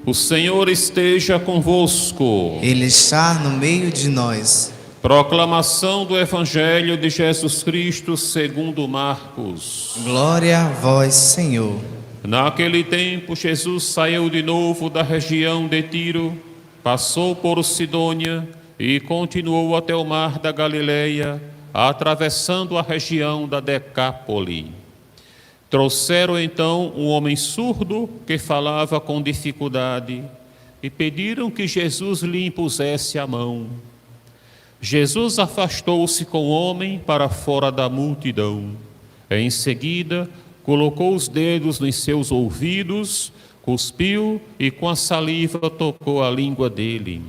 O Senhor esteja convosco. Ele está no meio de nós. Proclamação do Evangelho de Jesus Cristo segundo Marcos. Glória a vós, Senhor. Naquele tempo, Jesus saiu de novo da região de Tiro, passou por Sidônia e continuou até o mar da Galileia, atravessando a região da Decápole. Trouxeram então um homem surdo que falava com dificuldade e pediram que Jesus lhe impusesse a mão. Jesus afastou-se com o homem para fora da multidão. Em seguida, colocou os dedos nos seus ouvidos, cuspiu e com a saliva tocou a língua dele.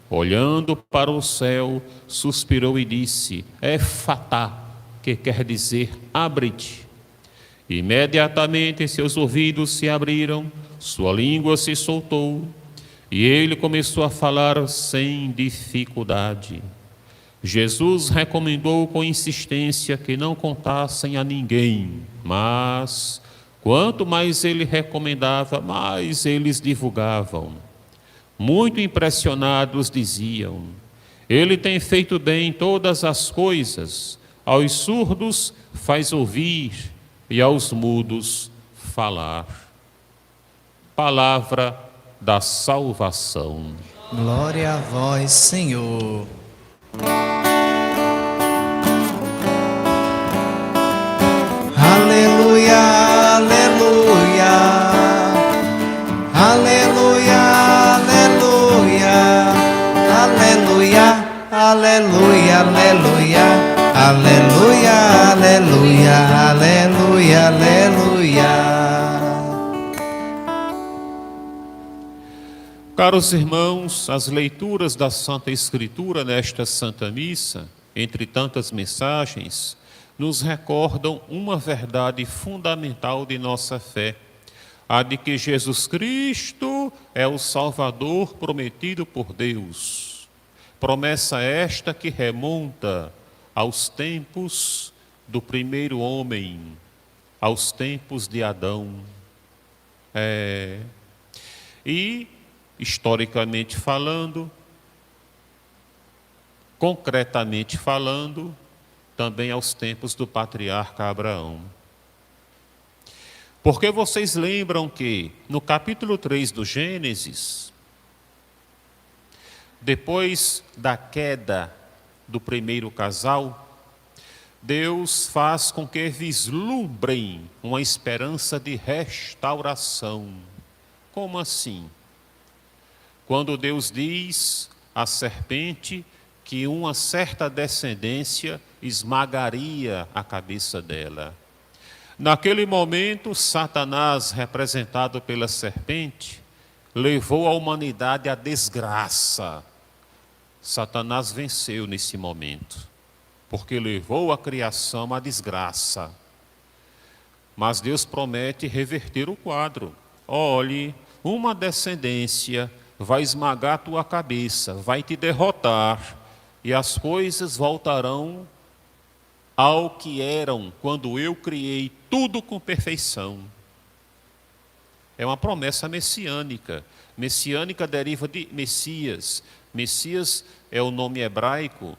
Olhando para o céu, suspirou e disse: Efatá, que quer dizer abre-te. Imediatamente seus ouvidos se abriram, sua língua se soltou e ele começou a falar sem dificuldade. Jesus recomendou com insistência que não contassem a ninguém, mas quanto mais ele recomendava, mais eles divulgavam. Muito impressionados diziam: Ele tem feito bem todas as coisas, aos surdos faz ouvir e aos mudos falar. Palavra da salvação. Glória a vós, Senhor. Aleluia, aleluia. Aleluia, aleluia. Aleluia, aleluia, aleluia. Aleluia, aleluia, aleluia, aleluia. Caros irmãos, as leituras da Santa Escritura nesta Santa Missa, entre tantas mensagens, nos recordam uma verdade fundamental de nossa fé, a de que Jesus Cristo é o Salvador prometido por Deus. Promessa esta que remonta aos tempos do primeiro homem, aos tempos de Adão. E, historicamente falando, concretamente falando, também aos tempos do patriarca Abraão. Porque vocês lembram que no capítulo 3 do Gênesis, depois da queda do primeiro casal, Deus faz com que vislumbrem uma esperança de restauração. Como assim? Quando Deus diz à serpente que uma certa descendência esmagaria a cabeça dela. Naquele momento, Satanás, representado pela serpente, levou a humanidade à desgraça. Satanás venceu nesse momento, porque levou a criação à desgraça. Mas Deus promete reverter o quadro. Olhe, uma descendência vai esmagar a tua cabeça, vai te derrotar, e as coisas voltarão ao que eram quando eu criei tudo com perfeição. É uma promessa messiânica. Messiânica deriva de Messias. Messias é o nome hebraico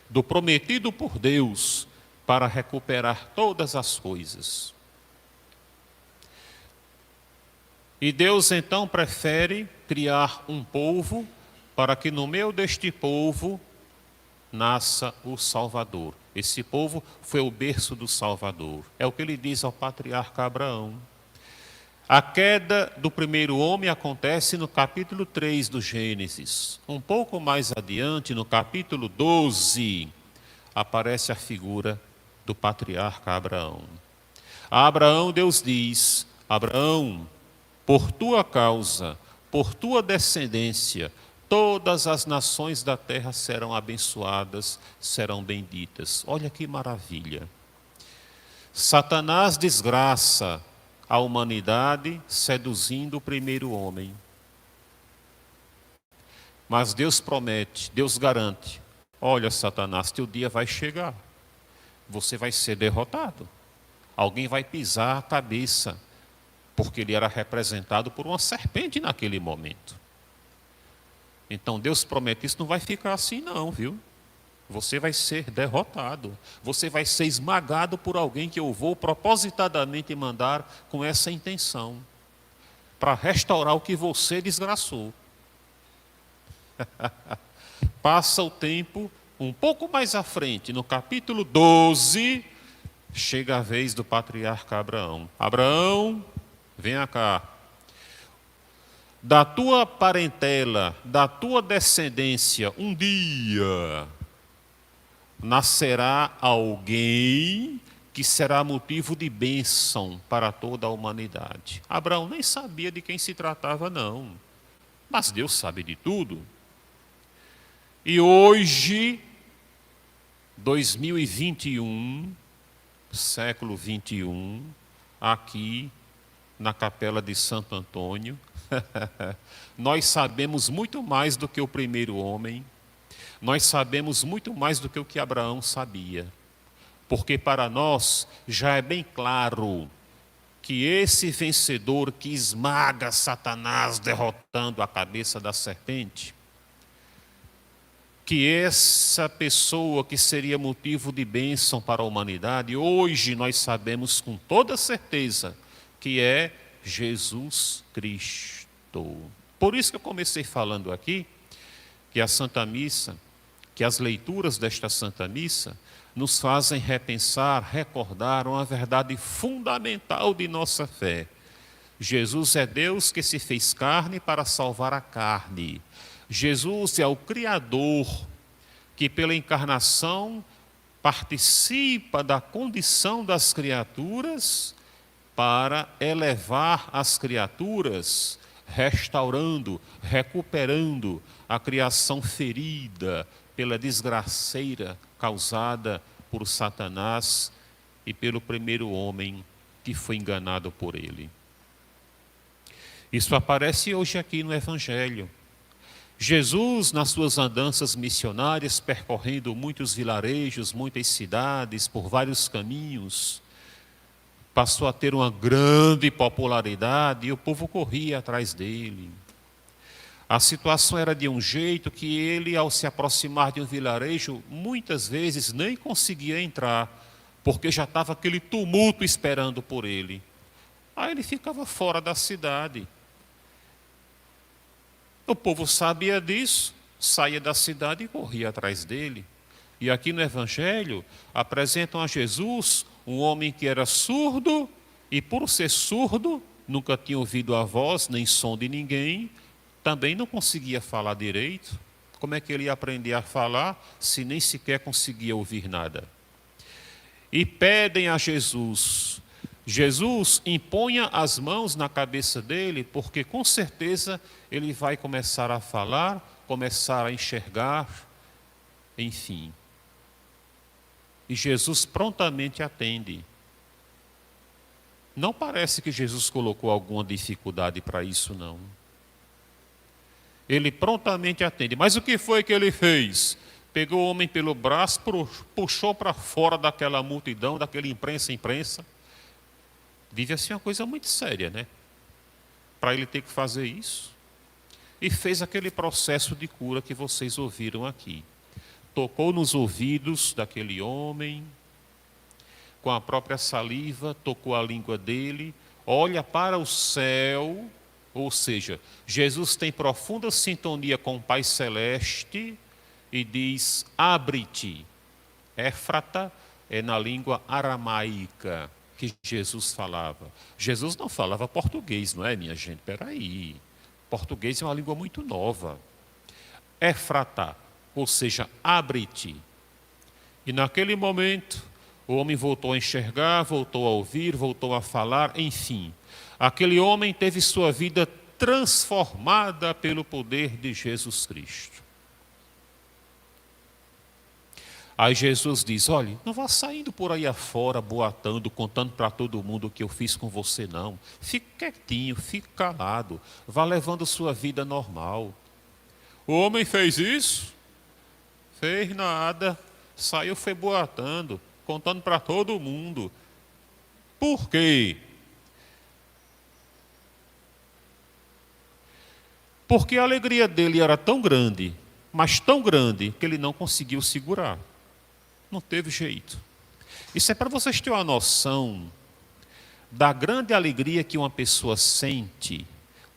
do prometido por Deus para recuperar todas as coisas. E Deus então prefere criar um povo para que no meio deste povo nasça o Salvador. Esse povo foi o berço do Salvador. É o que ele diz ao patriarca Abraão. A queda do primeiro homem acontece no capítulo 3 do Gênesis. Um pouco mais adiante, no capítulo 12, aparece a figura do patriarca Abraão. A Abraão Deus diz: Abraão, por tua causa, por tua descendência, todas as nações da terra serão abençoadas, serão benditas. Olha que maravilha. Satanás desgraça a humanidade seduzindo o primeiro homem. Mas Deus promete, Deus garante: olha, Satanás, teu dia vai chegar. Você vai ser derrotado. Alguém vai pisar a cabeça porque ele era representado por uma serpente naquele momento. Então Deus promete, isso não vai ficar assim não, viu? Você vai ser derrotado, você vai ser esmagado por alguém que eu vou propositadamente mandar com essa intenção, para restaurar o que você desgraçou. Passa o tempo, um pouco mais à frente, no capítulo 12, chega a vez do patriarca Abraão. Abraão, venha cá. Da tua parentela, da tua descendência, um dia nascerá alguém que será motivo de bênção para toda a humanidade. Abraão nem sabia de quem se tratava, não. Mas Deus sabe de tudo. E hoje, 2021, século 21, aqui na capela de Santo Antônio, nós sabemos muito mais do que o primeiro homem, nós sabemos muito mais do que o que Abraão sabia, porque para nós já é bem claro que esse vencedor que esmaga Satanás derrotando a cabeça da serpente, que essa pessoa que seria motivo de bênção para a humanidade, hoje nós sabemos com toda certeza que é Jesus Cristo. Por isso que eu comecei falando aqui que a Santa Missa, que as leituras desta Santa Missa nos fazem repensar, recordar uma verdade fundamental de nossa fé. Jesus é Deus que se fez carne para salvar a carne. Jesus é o Criador que pela encarnação participa da condição das criaturas para elevar as criaturas, restaurando, recuperando a criação ferida pela desgraceira causada por Satanás e pelo primeiro homem que foi enganado por ele. Isso aparece hoje aqui no Evangelho. Jesus, nas suas andanças missionárias, percorrendo muitos vilarejos, muitas cidades, por vários caminhos, passou a ter uma grande popularidade e o povo corria atrás dele. A situação era de um jeito que ele, ao se aproximar de um vilarejo, muitas vezes nem conseguia entrar, porque já estava aquele tumulto esperando por ele. Aí ele ficava fora da cidade. O povo sabia disso, saía da cidade e corria atrás dele. E aqui no Evangelho apresentam a Jesus um homem que era surdo e por ser surdo, nunca tinha ouvido a voz nem som de ninguém, também não conseguia falar direito. Como é que ele ia aprender a falar se nem sequer conseguia ouvir nada? E pedem a Jesus, Jesus, imponha as mãos na cabeça dele, porque com certeza ele vai começar a falar, começar a enxergar, enfim. E Jesus prontamente atende. Não parece que Jesus colocou alguma dificuldade para isso, não. Ele prontamente atende. Mas o que foi que ele fez? Pegou o homem pelo braço, puxou para fora daquela multidão, daquele imprensa. Devia ser uma coisa muito séria, né? Para ele ter que fazer isso. E fez aquele processo de cura que vocês ouviram aqui. Tocou nos ouvidos daquele homem, com a própria saliva, tocou a língua dele, olha para o céu, ou seja, Jesus tem profunda sintonia com o Pai Celeste e diz, abre-te. Éfrata é na língua aramaica que Jesus falava. Jesus não falava português, não é, minha gente? Espera aí. Português é uma língua muito nova. Éfrata, ou seja, abre-te. E naquele momento, o homem voltou a enxergar, voltou a ouvir, voltou a falar, enfim. Aquele homem teve sua vida transformada pelo poder de Jesus Cristo. Aí Jesus diz, olha, não vá saindo por aí afora, boatando, contando para todo mundo o que eu fiz com você, não. Fique quietinho, fique calado, vá levando sua vida normal. O homem fez isso? Fez nada, saiu, foi boatando, contando para todo mundo. Por quê? Porque a alegria dele era tão grande, mas tão grande, que ele não conseguiu segurar. Não teve jeito. Isso é para vocês terem uma noção da grande alegria que uma pessoa sente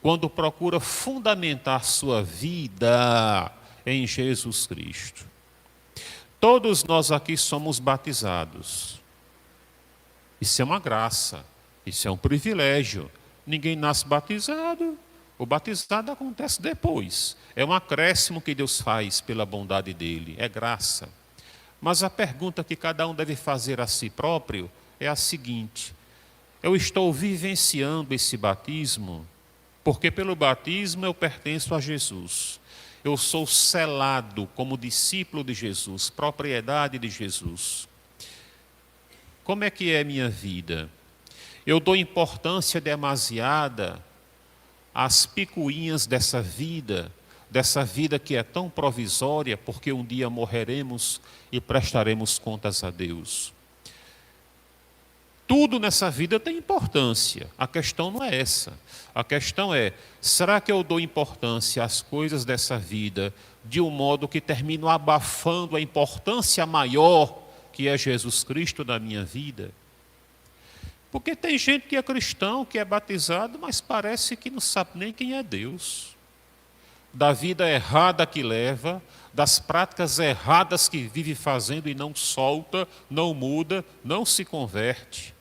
quando procura fundamentar sua vida em Jesus Cristo. Todos nós aqui somos batizados. Isso é uma graça, isso é um privilégio. Ninguém nasce batizado, o batizado acontece depois. É um acréscimo que Deus faz pela bondade dele, é graça. Mas a pergunta que cada um deve fazer a si próprio é a seguinte: eu estou vivenciando esse batismo? Porque pelo batismo eu pertenço a Jesus. Eu sou selado como discípulo de Jesus, propriedade de Jesus. Como é que é minha vida? Eu dou importância demasiada às picuinhas dessa vida que é tão provisória, porque um dia morreremos e prestaremos contas a Deus. Tudo nessa vida tem importância. A questão não é essa. A questão é, será que eu dou importância às coisas dessa vida de um modo que termino abafando a importância maior que é Jesus Cristo na minha vida? Porque tem gente que é cristão, que é batizado, mas parece que não sabe nem quem é Deus. Da vida errada que leva, das práticas erradas que vive fazendo e não solta, não muda, não se converte.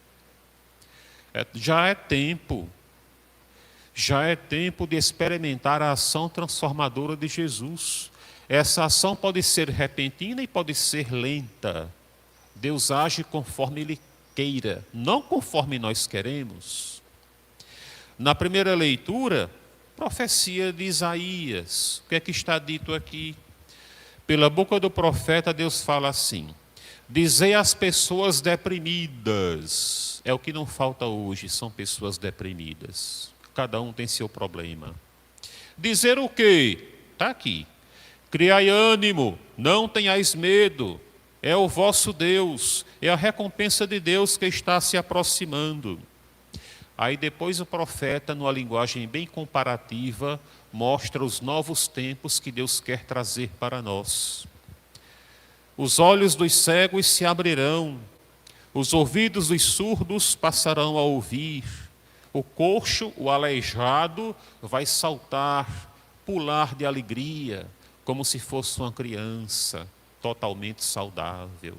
Já é tempo de experimentar a ação transformadora de Jesus. Essa ação pode ser repentina e pode ser lenta. Deus age conforme Ele queira, não conforme nós queremos. Na primeira leitura, profecia de Isaías. O que é que está dito aqui? Pela boca do profeta, Deus fala assim: dizei às pessoas deprimidas. É o que não falta hoje, são pessoas deprimidas. Cada um tem seu problema. Dizer o quê? Está aqui. Criai ânimo, não tenhais medo. É o vosso Deus, é a recompensa de Deus que está se aproximando. Aí depois o profeta, numa linguagem bem comparativa, mostra os novos tempos que Deus quer trazer para nós. Os olhos dos cegos se abrirão, os ouvidos dos surdos passarão a ouvir, o coxo, o aleijado, vai saltar, pular de alegria, como se fosse uma criança, totalmente saudável.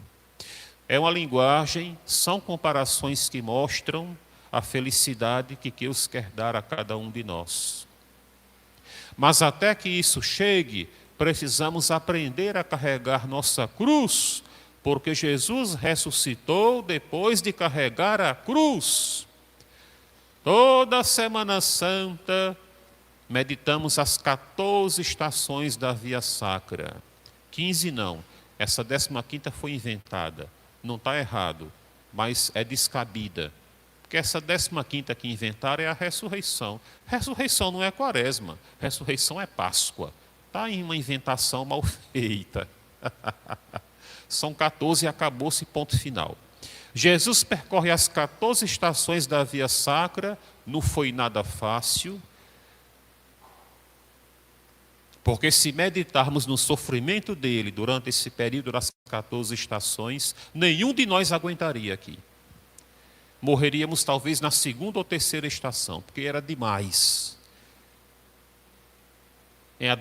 É uma linguagem, são comparações que mostram a felicidade que Deus quer dar a cada um de nós. Mas até que isso chegue, precisamos aprender a carregar nossa cruz, porque Jesus ressuscitou depois de carregar a cruz. Toda Semana Santa, meditamos as 14 estações da Via Sacra. 15 não, essa 15ª foi inventada. Não está errado, mas é descabida. Porque essa 15ª que inventaram é a ressurreição. Ressurreição não é quaresma, ressurreição é Páscoa. Está em uma inventação mal feita. São 14 e acabou-se, ponto final. Jesus percorre as 14 estações da Via Sacra, não foi nada fácil. Porque se meditarmos no sofrimento dele durante esse período das 14 estações, nenhum de nós aguentaria aqui. Morreríamos talvez na 2ª ou 3ª estação, porque era demais.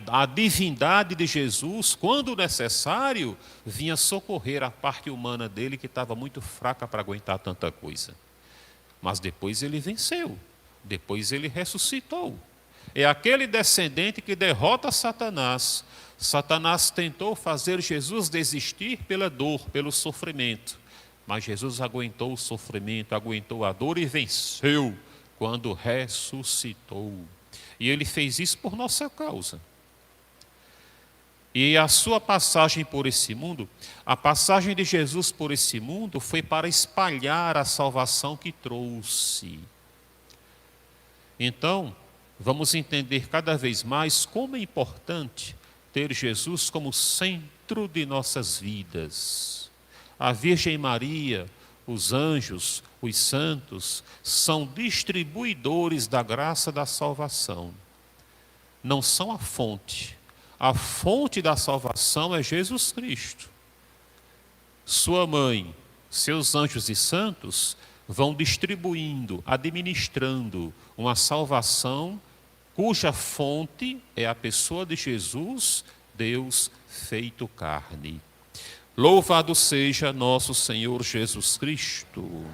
A divindade de Jesus, quando necessário, vinha socorrer a parte humana dele, que estava muito fraca para aguentar tanta coisa. Mas depois ele venceu, depois ele ressuscitou. É aquele descendente que derrota Satanás. Satanás tentou fazer Jesus desistir pela dor, pelo sofrimento. Mas Jesus aguentou o sofrimento, aguentou a dor e venceu quando ressuscitou. E ele fez isso por nossa causa. E a sua passagem por esse mundo, a passagem de Jesus por esse mundo foi para espalhar a salvação que trouxe. Então, vamos entender cada vez mais como é importante ter Jesus como centro de nossas vidas. A Virgem Maria, os anjos, os santos, são distribuidores da graça da salvação. não são a fonte. A fonte da salvação é Jesus Cristo. Sua mãe, seus anjos e santos vão distribuindo, administrando uma salvação cuja fonte é a pessoa de Jesus, Deus feito carne. Louvado seja nosso Senhor Jesus Cristo.